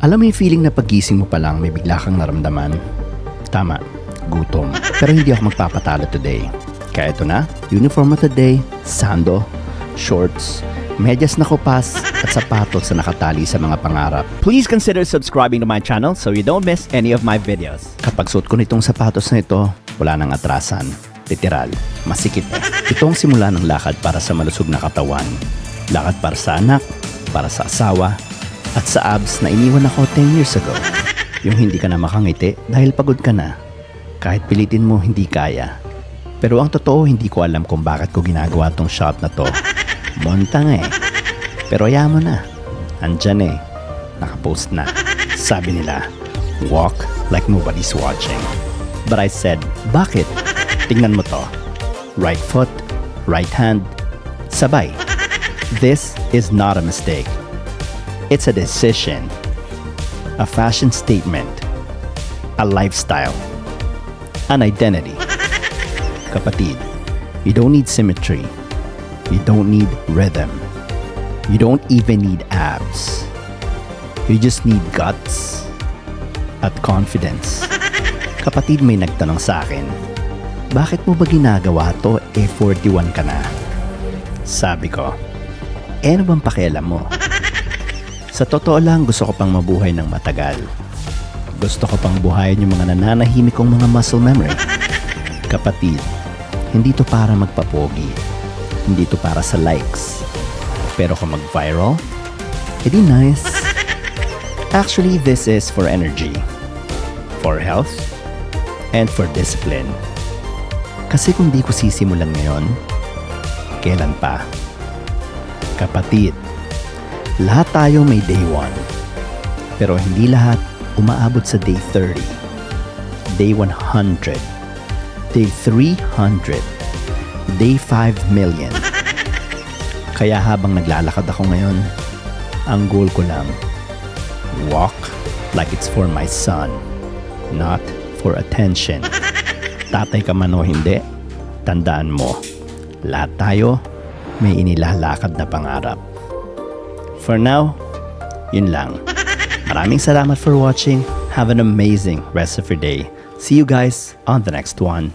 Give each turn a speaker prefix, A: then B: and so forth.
A: Alam mo yung feeling na pagising mo pa lang may bigla kang naramdaman? Tama, gutom. Pero hindi ako magpapatalo today. Kaya ito na, uniform of the day, sando, shorts, medyas na kupas, at sapatos na nakatali sa mga pangarap.
B: Please consider subscribing to my channel so you don't miss any of my videos.
A: Kapag suot ko nitong sapatos na ito, wala nang atrasan. Literal, masikip. Ito ang simula ng lakad para sa malusog na katawan. Lakad para sa anak, para sa asawa, at sa abs na iniwan ako 10 years ago. Yung hindi ka na makangiti dahil pagod ka na. Kahit pilitin mo, hindi kaya. Pero ang totoo, hindi ko alam kung bakit ko ginagawa tong shot na to. Montang eh. Pero ayaw mo na. Andyan eh. Nakapost na. Sabi nila, walk like nobody's watching. But I said, bakit? Tingnan mo to. Right foot, right hand, sabay. This is not a mistake. It's a decision, a fashion statement, a lifestyle, an identity. Kapatid, you don't need symmetry. You don't need rhythm. You don't even need abs. You just need guts at confidence. Kapatid, may nagtanong sa akin, bakit mo ba ginagawa to 41 ka na? Sabi ko, ano bang pakialam mo? Sa totoo lang, gusto ko pang mabuhay ng matagal. Gusto ko pang buhayin yung mga nananahimik kong mga muscle memory. Kapatid, hindi to para magpapogi. Hindi to para sa likes. Pero kung mag-viral, edi nice. Actually, this is for energy, for health, and for discipline. Kasi kung di ko sisimulan ngayon, kailan pa? Kapatid, lahat tayo may day 1. Pero hindi lahat umaabot sa day 30, day 100, day 300, day 5 million. Kaya habang naglalakad ako ngayon, ang goal ko lang, walk like it's for my son, not for attention. Tatay ka man o hindi, tandaan mo, lahat tayo may inilalakad na pangarap. For now, yun lang. Maraming salamat for watching. Have an amazing rest of your day. See you guys on the next one.